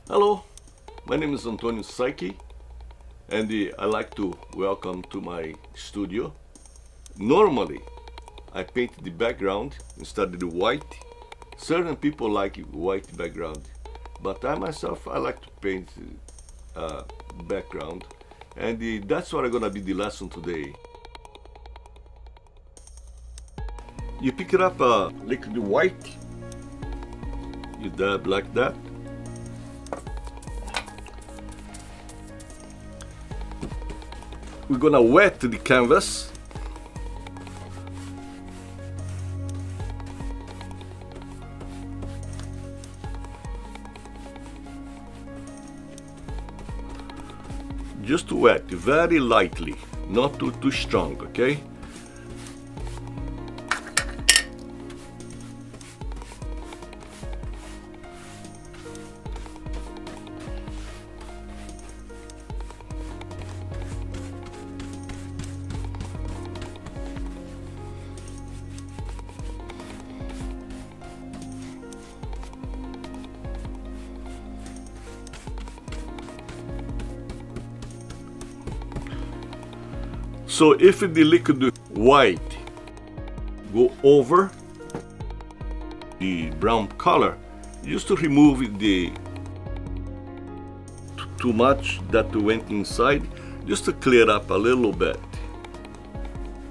Hello, my name is Antonio Saiki, and I like to welcome to my studio. Normally, I paint the background instead of the white. Certain people like white background, but I myself, I like to paint background, and that's what I'm gonna be the lesson today. You pick it up liquid white, you dab like that. We're gonna wet the canvas. Just wet, very lightly, not too strong, okay? So if the liquid white go over the brown color, just to remove the too much that went inside, just to clear up a little bit,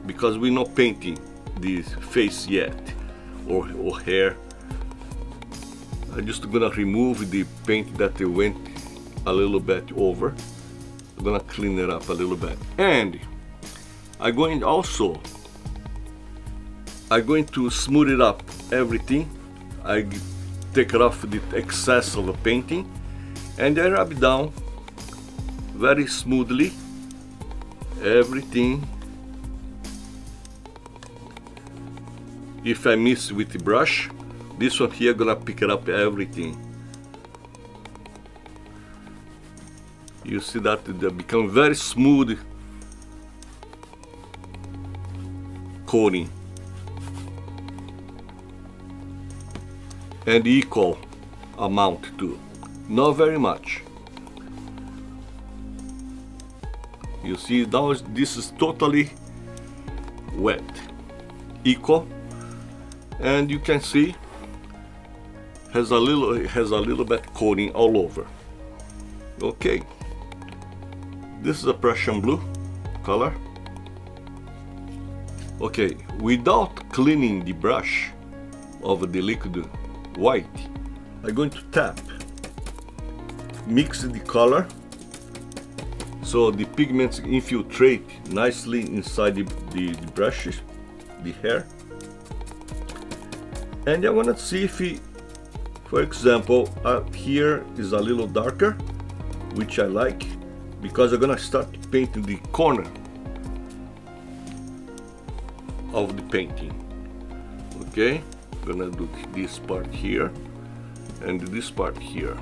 because we're not painting the face yet or hair. I'm just gonna remove the paint that went a little bit over. I'm gonna clean it up a little bit, and I'm going to smooth it up everything. I take it off the excess of the painting, and I rub it down very smoothly everything. If I miss with the brush, this one here gonna pick it up everything. You see that they become very smooth coating, and equal amount too, not very much. You see now this is totally wet, equal, and you can see has a little bit coating all over. Okay, this is a Prussian blue color. Okay, without cleaning the brush of the liquid white, I'm going to tap, mix the color so the pigments infiltrate nicely inside the brushes, the hair. And I want to see if, for example, here is a little darker, which I like, because I'm gonna start painting the corner of the painting. Okay, I'm gonna do this part here and this part here.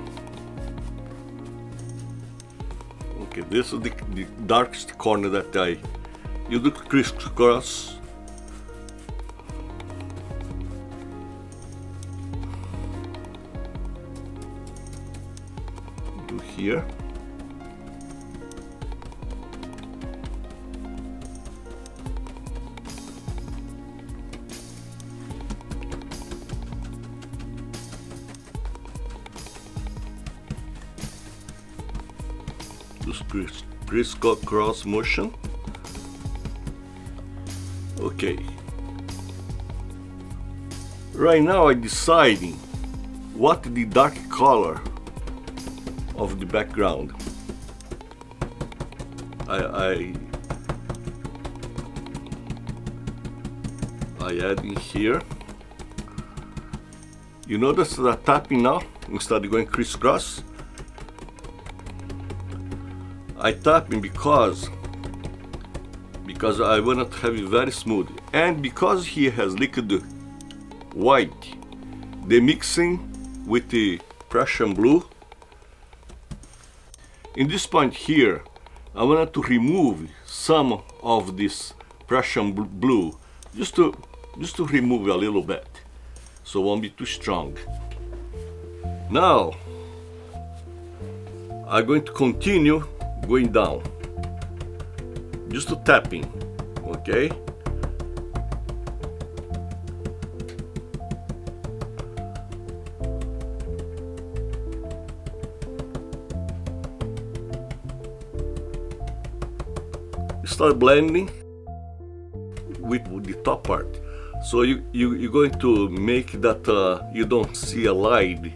Okay, this is the darkest corner that you do crisscross. Do here. Crisscross motion. Okay. Right now I'm deciding what the dark color of the background. I add in here. You notice that tapping now instead of going crisscross. I tapping because I want to have it very smooth, and because he has liquid white, the mixing with the Prussian blue. In this point here, I wanted to remove some of this Prussian blue, just to remove a little bit, so it won't be too strong. Now I'm going to continue going down, just to tapping, okay? Start blending with the top part. So you're going to make that you don't see a line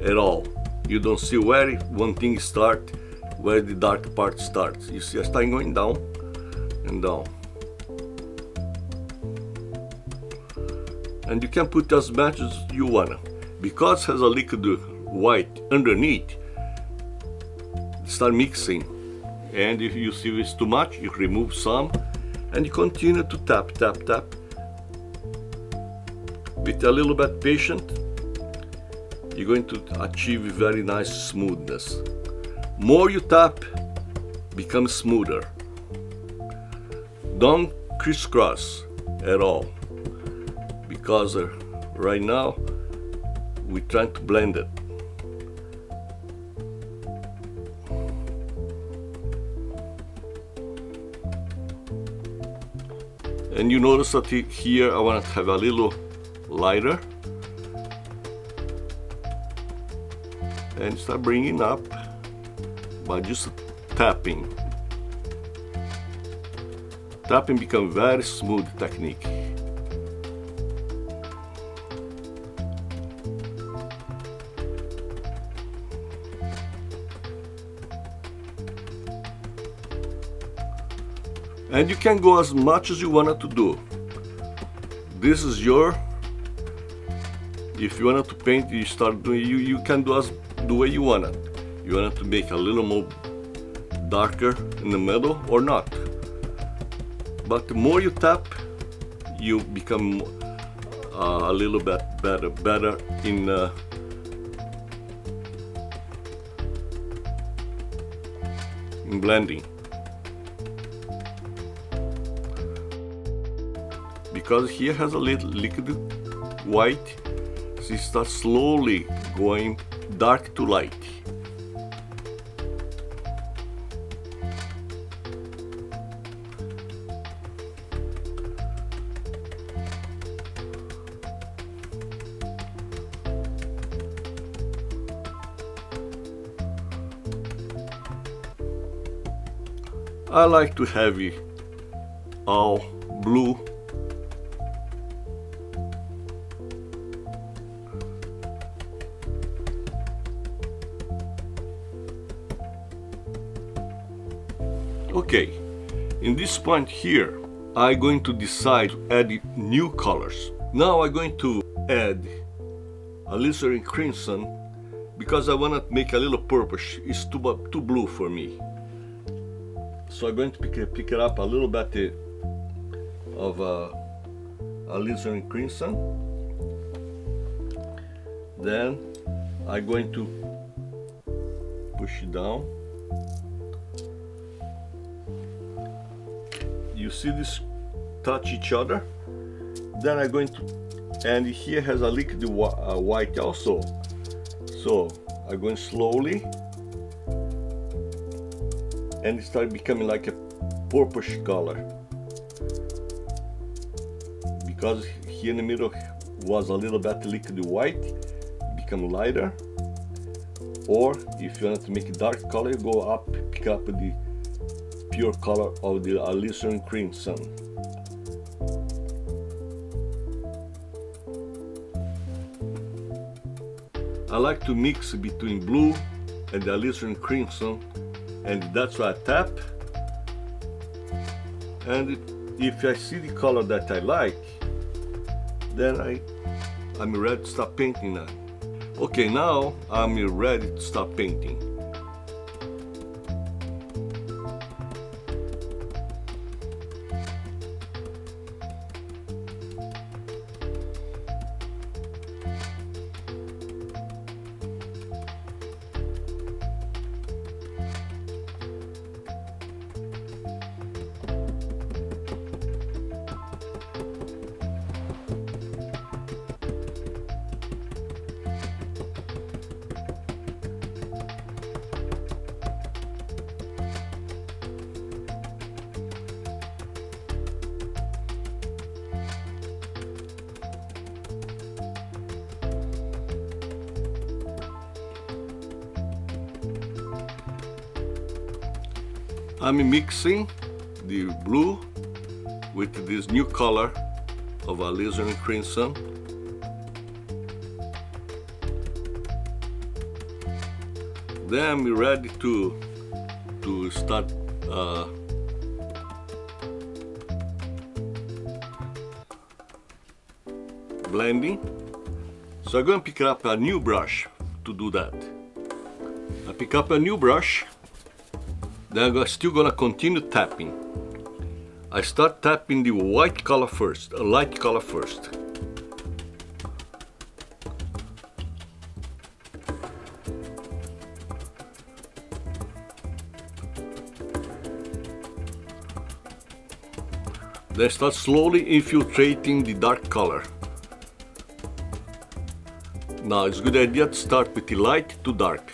at all. You don't see where one thing starts, where the dark part starts. You see I start going down and down. And you can put as much as you wanna. Because it has a liquid white underneath, start mixing. And if you see it's too much, you remove some and you continue to tap, tap, tap. With a little bit patient, you're going to achieve very nice smoothness. More you tap, becomes smoother. Don't crisscross at all, because right now we're trying to blend it. And you notice that here I want to have a little lighter and start bringing up by just tapping. Tapping becomes very smooth technique. And you can go as much as you wanted to do. This is your, if you wanted to paint, you start doing, you can do as the way you want it. You want it to make a little more darker in the middle or not. But the more you tap, you become a little bit better in blending. Because here has a little liquid white, so it starts slowly going dark to light. I like to have it all blue. Okay, in this point here, I'm going to decide to add new colors. Now I'm going to add alizarin crimson because I want to make a little purple. It's too blue for me. So I'm going to pick it up a little bit of alizarin crimson. Then I'm going to push it down. You see this touch each other. Then I'm going to, and here has a liquid white also. So I'm going slowly, and it started becoming like a purplish color. Because here in the middle was a little bit liquid white, become lighter. Or if you want to make a dark color, you go up, pick up the pure color of the alizarin crimson. I like to mix between blue and the alizarin crimson, and that's why I tap. And if I see the color that I like, then I'm ready to start painting now. Okay, now I'm ready to start painting. I'm mixing the blue with this new color of alizarin crimson. Then I'm ready to start blending. So I'm going to pick up a new brush to do that. I pick up a new brush, then I'm still going to continue tapping. I start tapping the white color first, a light color first. Then start slowly infiltrating the dark color. Now it's a good idea to start with the light to dark.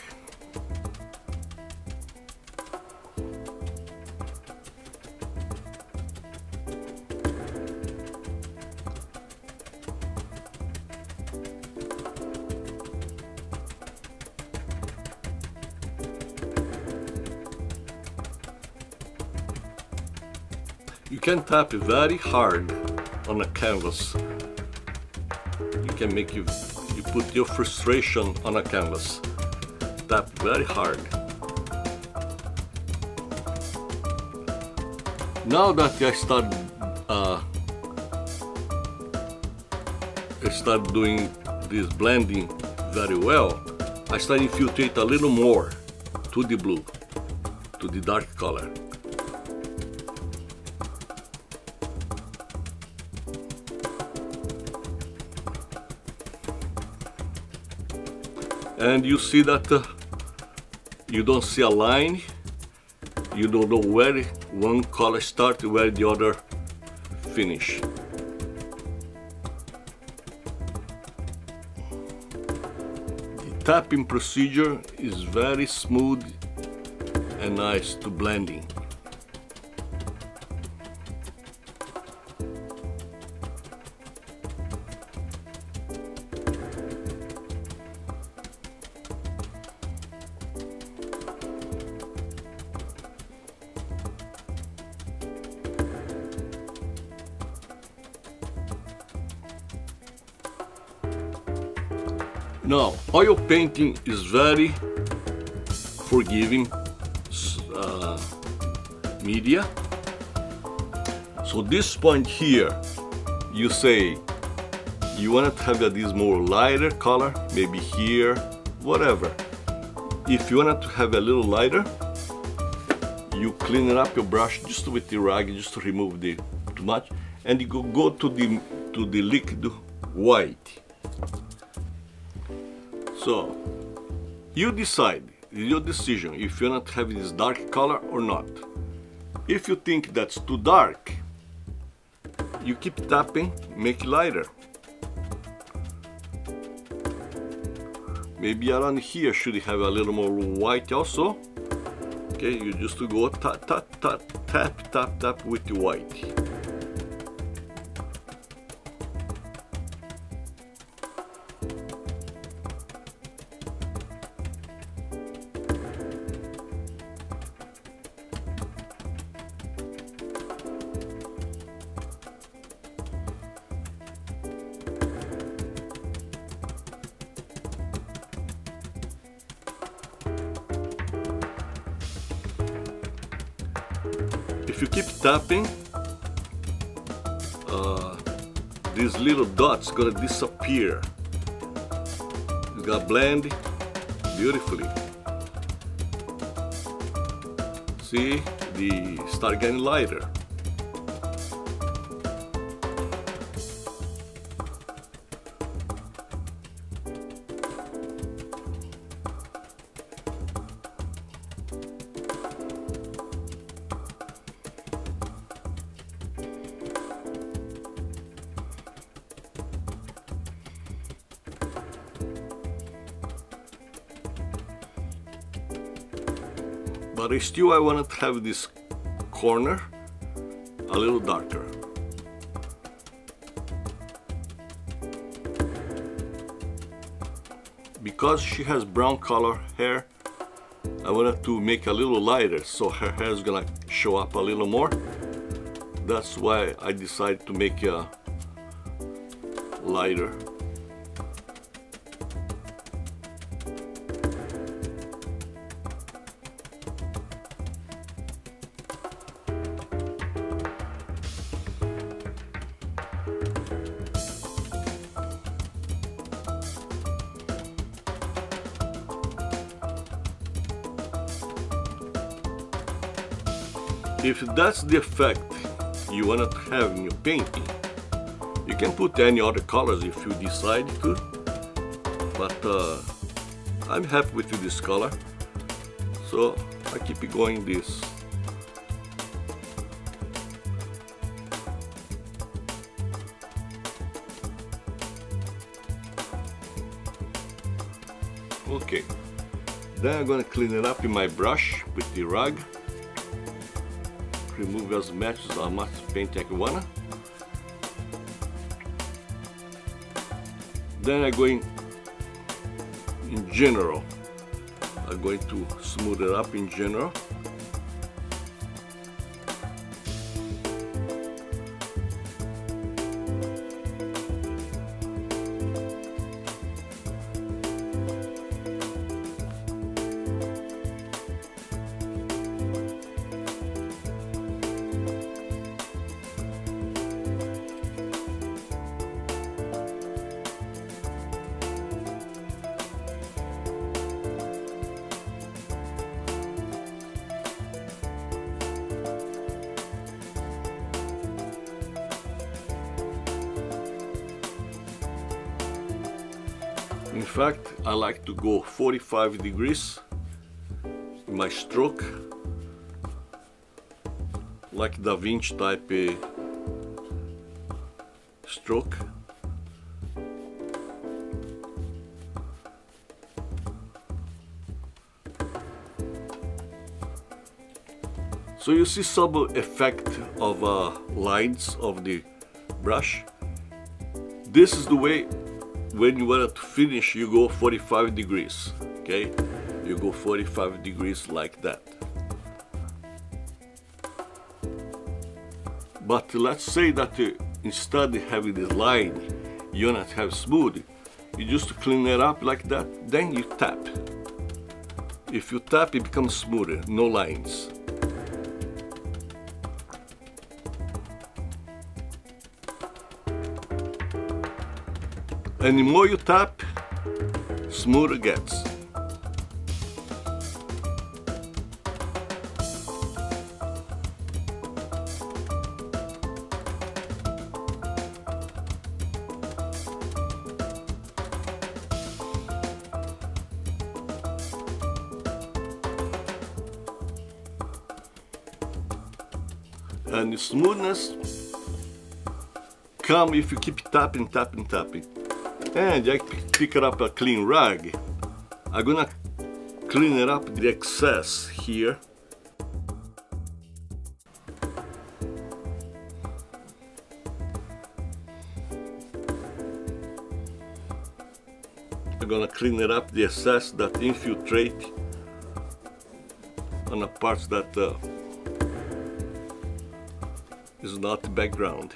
You can tap very hard on a canvas. You can make you put your frustration on a canvas. Tap very hard. Now that I start doing this blending very well, I start infiltrate a little more to the blue, to the dark color. And you see that you don't see a line, you don't know where one color starts, where the other finish. The tapping procedure is very smooth and nice to blending. Now, oil painting is very forgiving media. So this point here, you say you want to have this more lighter color, maybe here, whatever. If you want to have a little lighter, you clean up your brush just with the rag, just to remove the too much, and you go to the liquid white. So you decide, it's your decision if you want to have this dark color or not. If you think that's too dark, you keep tapping, make it lighter. Maybe around here should have a little more white also. Okay, you just go tap, tap, tap, tap, tap, tap with the white. If you keep tapping, these little dots gonna disappear. It's gonna blend beautifully. See, they start getting lighter. But still I want to have this corner a little darker. Because she has brown color hair, I wanted to make a little lighter so her hair is gonna show up a little more. That's why I decided to make a lighter. If that's the effect you want to have in your painting, you can put any other colors if you decide to, but I'm happy with this color, so I keep going this. Okay, then I'm going to clean it up in my brush with the rag. Remove as much paint as I want. Then I'm going, in general, I'm going to smooth it up in general. In fact, I like to go 45 degrees in my stroke, like Da Vinci type stroke. So you see some effect of lines of the brush. This is the way. When you want to finish, you go 45 degrees, okay? You go 45 degrees like that. But let's say that instead of having this line, you want to have smooth, you just clean it up like that, then you tap. If you tap, it becomes smoother, no lines. And the more you tap, smoother it gets. And the smoothness comes if you keep tapping, tapping, tapping. And I pick up a clean rag. I'm gonna clean it up the excess here. I'm gonna clean it up the excess that infiltrate on the parts that is not the background.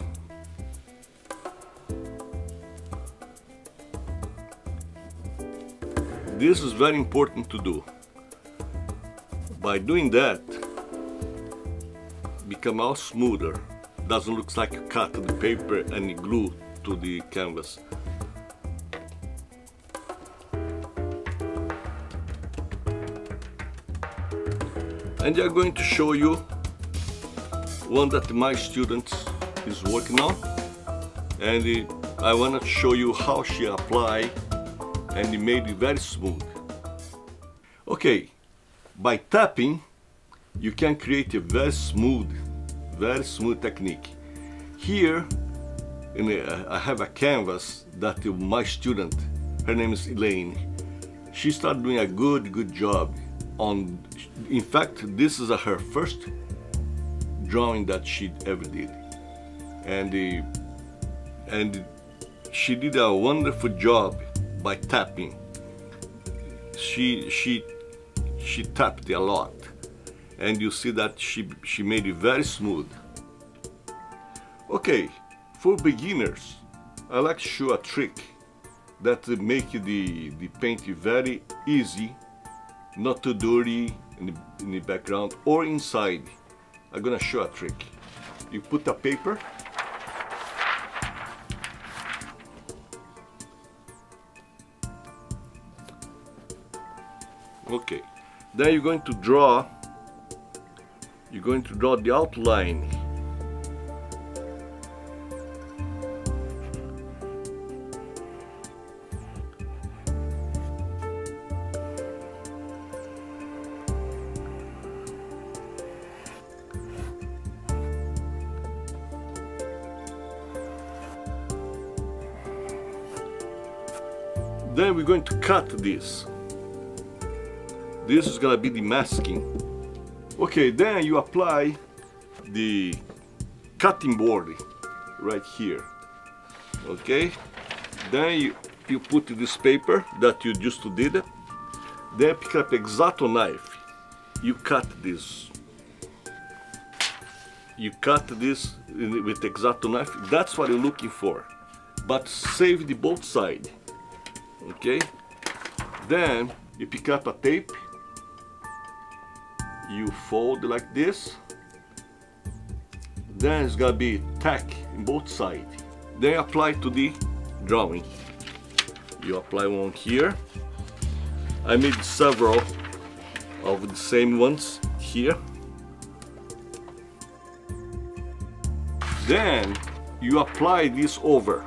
This is very important to do. By doing that, become all smoother. Doesn't look like you cut the paper and you glue to the canvas. And I'm going to show you one that my students is working on, and I want to show you how she apply, and it made it very smooth. Okay, by tapping you can create a very smooth technique. Here I have a canvas that my student, her name is Elaine, she started doing a good job on. In fact, this is her first drawing that she ever did, and she did a wonderful job by tapping. She she tapped a lot, and you see that she made it very smooth. Okay, for beginners, I like to show a trick that make the paint very easy, not too dirty in the background or inside. I'm gonna show a trick. You put a paper, okay, then you're going to draw the outline. Then we're going to cut this. This is gonna be the masking. Okay, then you apply the cutting board right here. Okay, then you put this paper that you just did. Then pick up X-Acto knife. You cut this. You cut this with X-Acto knife. That's what you're looking for. But save the both sides. Okay, then you pick up a tape, you fold like this, then it's gonna be tack in both sides. Then apply to the drawing. You apply one here. I made several of the same ones here. Then you apply this over.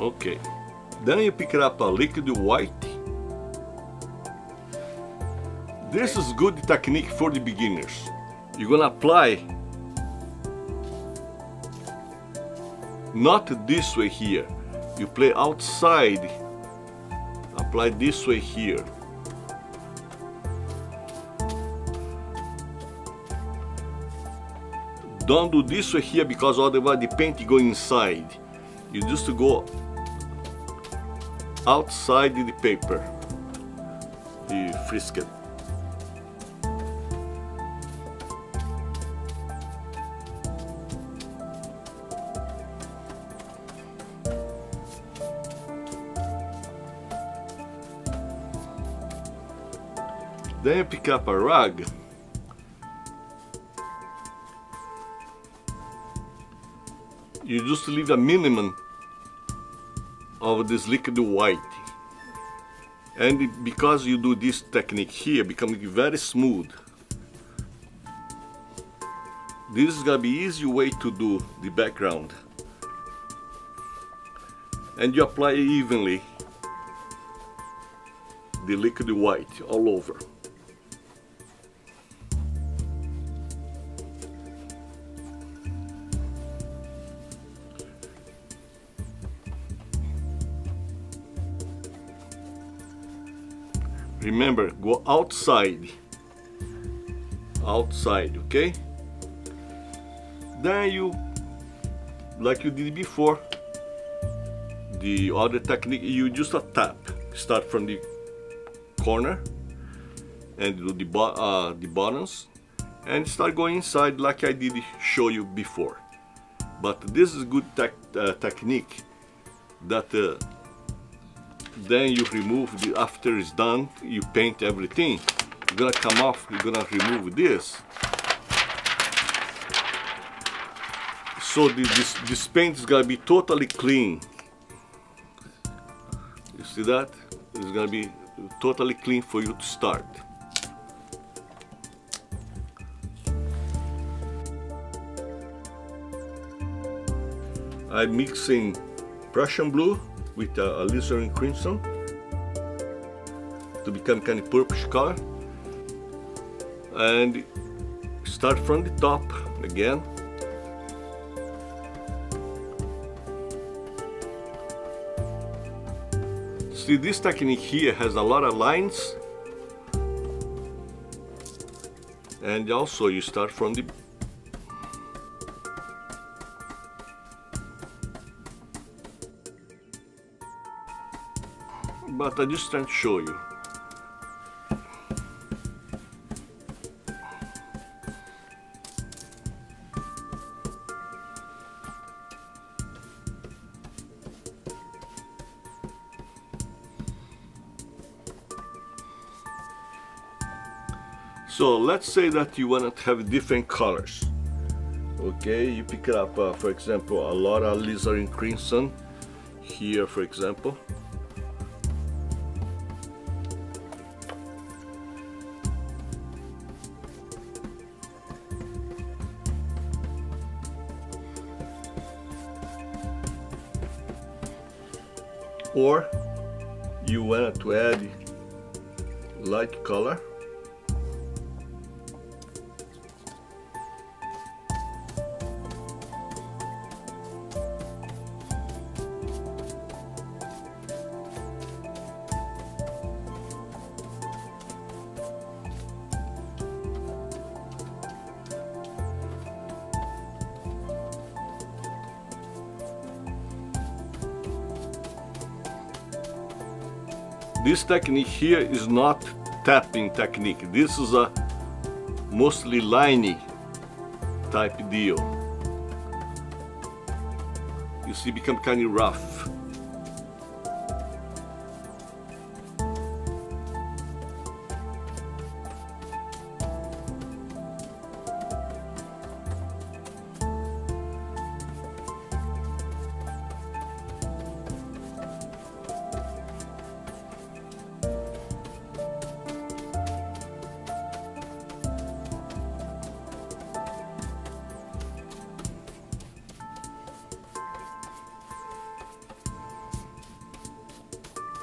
Okay, then you pick up a liquid white. This is good technique for the beginners. You're gonna apply not this way here. You play outside. Apply this way here. Don't do this way here because otherwise the paint go inside. You just go outside the paper, the frisket. Then you pick up a rag. You just leave a minimum of this liquid white, and because you do this technique here, becoming very smooth. This is gonna be easy way to do the background, and you apply evenly the liquid white all over. Remember, go outside, okay? Then you, like you did before, the other technique, you just a tap. Start from the corner and do the bottoms, and start going inside like I did show you before. But this is good technique that then you remove after it's done, you paint everything. You're gonna come off, you're gonna remove this. So this paint is gonna be totally clean. You see that? It's gonna be totally clean for you to start. I'm mixing Prussian blue with a alizarin crimson to become kind of purplish color, and start from the top again. See, this technique here has a lot of lines, and also you start from the but I'm just trying to show you. So let's say that you want to have different colors. Okay, you pick up, for example, a lot of alizarin crimson here, for example. Or you want to add light color. This technique here is not tapping technique. This is a mostly lining type deal. You see, become kind of rough.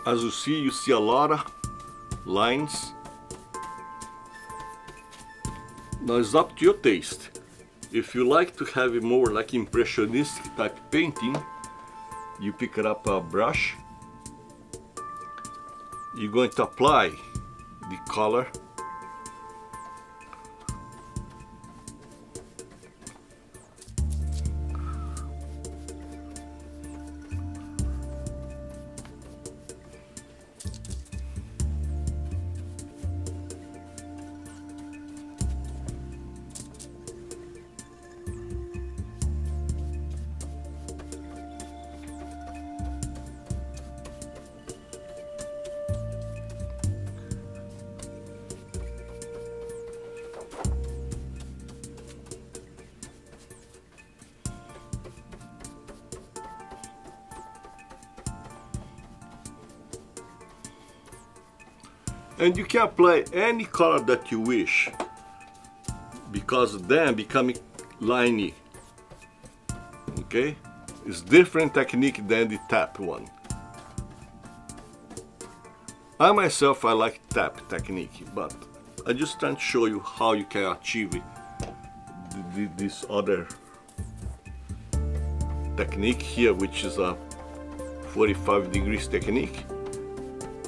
As you see a lot of lines. Now it's up to your taste. If you like to have a more like impressionistic type painting, you pick up a brush. You're going to apply the color. And you can apply any color that you wish, because then becoming liney. Okay, it's different technique than the tap one. I myself, I like tap technique, but I just trying to show you how you can achieve this other technique here, which is a 45 degrees technique.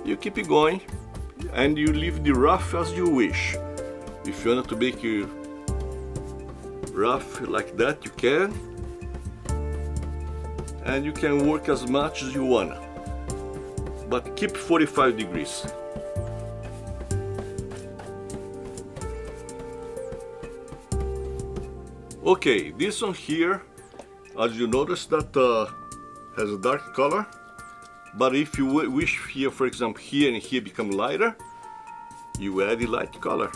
You keep it going and you leave the rough as you wish. If you want to make it rough like that, you can, and you can work as much as you want, but keep 45 degrees. Okay, this one here, as you notice, that has a dark color. But if you wish here, for example, here and here become lighter, you add the light color.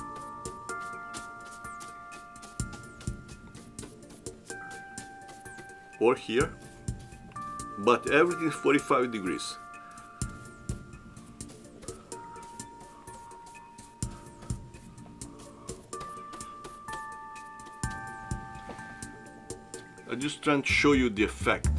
Or here, but everything is 45 degrees. I'm just trying to show you the effect.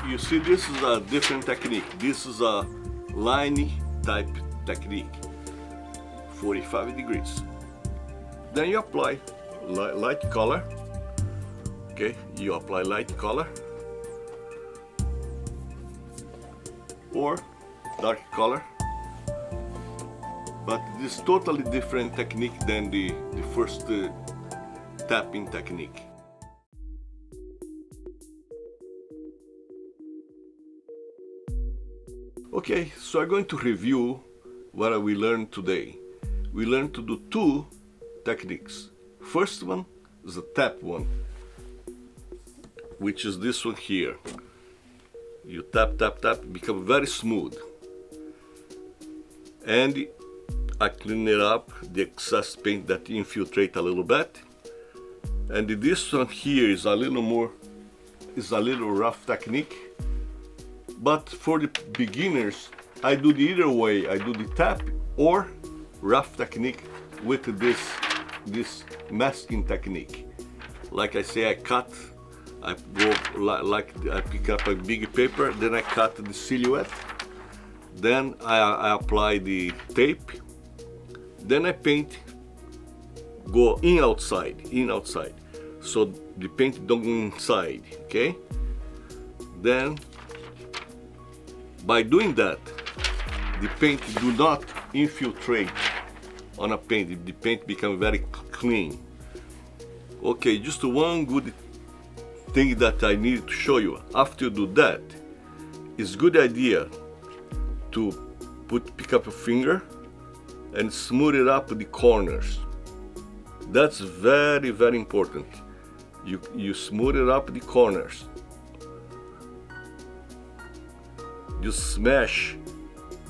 You see, this is a different technique. This is a line type technique, 45 degrees. Then you apply light color. Okay, you apply light color or dark color, but this is totally different technique than the first tapping technique. Okay, so I'm going to review what we learned today. We learned to do two techniques. First one is the tap one, which is this one here. You tap, tap, tap, become very smooth. And I clean it up, the excess paint that infiltrate a little bit. And this one here is a little rough technique. But for the beginners, I do the either way. I do the tap or rough technique with this masking technique. Like I say, I cut, I go like I pick up a big paper, then I cut the silhouette, then I apply the tape, then I paint, go in outside, so the paint don't go inside, okay? Then by doing that, the paint do not infiltrate on a paint. The paint becomes very clean. Okay, just one good thing that I need to show you. After you do that, it's a good idea to pick up a finger and smooth it up the corners. That's very, very important. You smooth it up the corners. You smash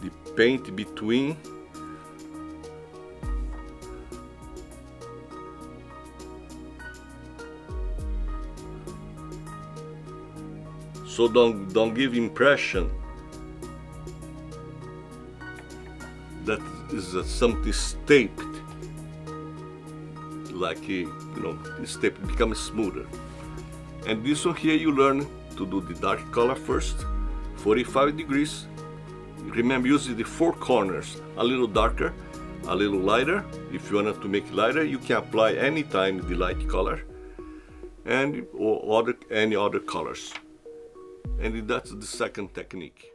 the paint between so don't give impression that is something taped, like it's taped, becomes smoother. And this one here you learn to do the dark color first, 45 degrees. Remember, using the four corners, a little darker, a little lighter. If you want to make it lighter, you can apply anytime the light color and or any other colors. And that's the second technique.